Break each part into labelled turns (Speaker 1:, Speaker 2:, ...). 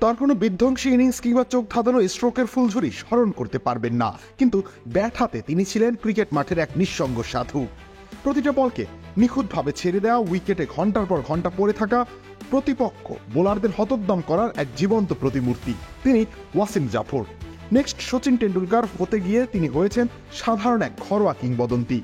Speaker 1: তার কোনো বিধ্বংসী ইনিংস কিংবা চোখ ধাঁধানো স্ট্রোকের ফুলঝুরি স্মরণ করতে পারবেন না, কিন্তু ব্যাট হাতে তিনি ছিলেন ক্রিকেট মাঠের এক নিঃসঙ্গ সাধু। প্রতিটা বলকে নিখুঁতভাবে ছেড়ে দেওয়া, উইকেটে ঘন্টার পর ঘন্টা পড়ে থাকা, প্রতিপক্ষ বোলারদের হতোদ্যম করার এক জীবন্ত প্রতিমূর্তি তিনি ওয়াসিম জাফর। নেক্সট সচিন টেন্ডুলকার হতে গিয়ে তিনি হয়েছেন সাধারণ এক ঘরোয়া কিংবদন্তি।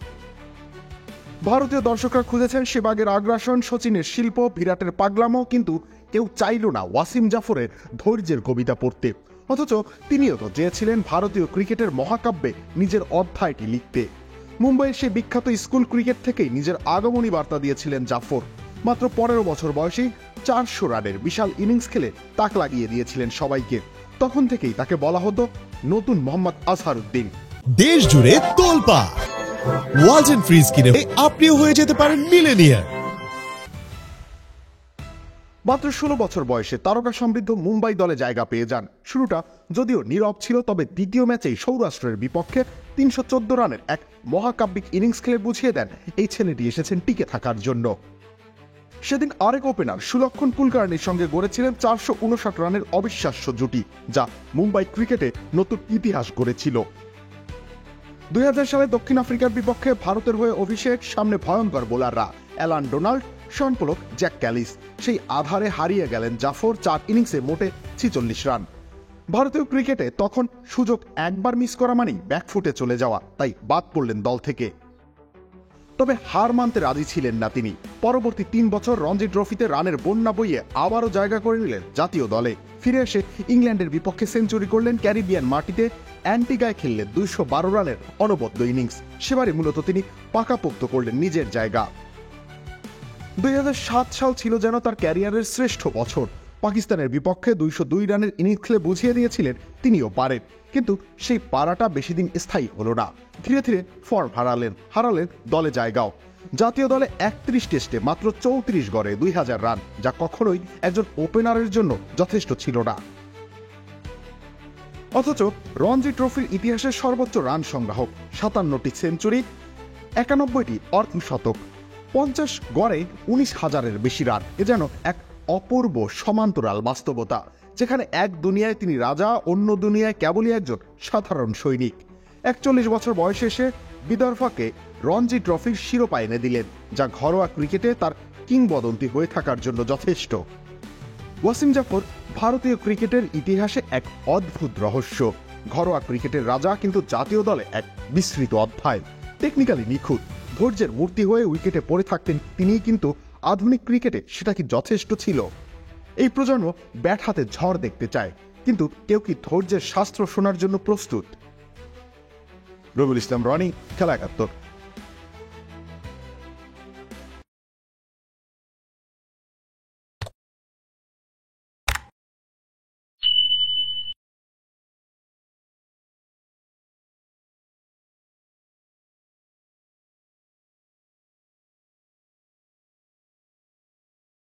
Speaker 1: ভারতীয় দর্শকরা খুঁজেছেন সেবাগের আগ্রাসন, সচিনের শিল্প, বিরাটের পাগলামো, কিন্তু কেউ চাইল না ওয়াসিম জাফরের ধৈর্যের কবিতা পড়তে। অথচ তিনিও তো চেয়েছিলেন ভারতীয় ক্রিকেটের মহাকাব্যে নিজের অধ্যায়টি লিখতে। মুম্বাইয়ের সেই বিখ্যাত স্কুল ক্রিকেট থেকেই নিজের আগমনী বার্তা দিয়েছিলেন জাফর। মাত্র 15 বছর বয়সেই 400 রানের বিশাল ইনিংস খেলে তাক লাগিয়ে দিয়েছিলেন সবাইকে। তখন থেকেই তাকে বলা হতো নতুন মোহাম্মদ আজহারউদ্দিন।
Speaker 2: দেশ জুড়ে তোলপাড় ওয়ালটন ফ্রিজ কিনে আপনিও হয়ে যেতে পারেন মিলেনিয়ার।
Speaker 1: মাত্র 16 বছর বয়সে তারকা সমৃদ্ধ মুম্বাই দলে জায়গা পেয়ে যান। শুরুটা যদিও নীরব ছিল, তবে দ্বিতীয় ম্যাচেই সৌরাষ্ট্রের বিপক্ষে 314 রানের এক মহাকাব্যিক ইনিংস খেলে বুঝিয়ে দেন এই ছেলেটি এসেছেন টিকে থাকার জন্য। সেদিন আরেক ওপেনার সুলক্ষণ কুলকার্নির সঙ্গে গড়েছিলেন 459 রানের অবিশ্বাস্য জুটি, যা মুম্বাই ক্রিকেটে নতুন ইতিহাস গড়েছিল। 2000 সালে দক্ষিণ আফ্রিকার বিপক্ষে ভারতের হয়ে অভিষেক, সামনে ভয়ঙ্কর বোলাররা Allan Donald, Shaun Pollock, Jacques Kallis. সেই আধারে হারিয়ে গেলেন জাফর 4 ইনিংসে মোটে 46 রান। ভারতীয় ক্রিকেটে তখন সুযোগ একবার মিস করা মানেই ব্যাকফুটে চলে যাওয়া, তাই বাদ পড়লেন দল থেকে। তবে হার মানতে রাজি ছিলেন না তিনি। পরবর্তী 3 বছর রঞ্জি ট্রফিতে রানের বন্যা বইয়ে আবারও জায়গা করে নিলেন জাতীয় দলে। ফিরে এসে ইংল্যান্ডের বিপক্ষে সেঞ্চুরি করলেন, ক্যারিবিয়ান মাটিতে অ্যান্টিগায় খেললেন 212 রানের অনবদ্য ইনিংস। সেবারে মূলত তিনি পাকাপোক্ত করলেন নিজের জায়গা। 2007 সাল ছিল যেন তার ক্যারিয়ারের শ্রেষ্ঠ বছর। পাকিস্তানের বিপক্ষে 202 রানের ইনিংস খেলে বুঝিয়ে দিয়েছিলেন তিনিও পারেন, কিন্তু সেই পারাটা বেশি দিন স্থায়ী হলো না। ধীরে ধীরে ফর্ম হারালেন দলে জায়গাও। জাতীয় দলে 31 টেস্টে মাত্র 34 গড়ে 2000 রান, যা কখনোই একজন ওপেনারের জন্য যথেষ্ট ছিল না। অথচ রঞ্জি ট্রফির ইতিহাসের সর্বোচ্চ রান সংগ্রাহক, 57টি সেঞ্চুরি, 91টি অর্ধশতক, 50 গড়ে 19,000-এর বেশি রান। এ যেন এক অপূর্ব সমান্তরাল বাস্তবতা, যেখানে এক দুনিয়ায় তিনি রাজা, অন্য দুনিয়ায় কেবলই একজন সাধারণ সৈনিক। 41 বছর বয়সে এসে বিদর্ভাকে রঞ্জি ট্রফির শিরোপা এনে দিলেন, যা ঘরোয়া ক্রিকেটে তার কিংবদন্তি হয়ে থাকার জন্য যথেষ্ট। ওয়াসিম জাফর ভারতীয় ক্রিকেটের ইতিহাসে এক অদ্ভুত রহস্য। ঘরোয়া ক্রিকেটের রাজা, কিন্তু জাতীয় দলে এক বিস্তৃত অধ্যায়। টেকনিক্যালি নিখুঁত, ধৈর্যের মূর্তি হয়ে উইকেটে পড়ে থাকতেন তিনি, কিন্তু আধুনিক ক্রিকেটে সেটা কি যথেষ্ট ছিল? এই প্রজন্ম ব্যাট হাতে ঝড় দেখতে চায়, কিন্তু কেউ কি ধৈর্যের শাস্ত্র শোনার জন্য প্রস্তুত? রবিউল ইসলাম রনি, খেলা 71।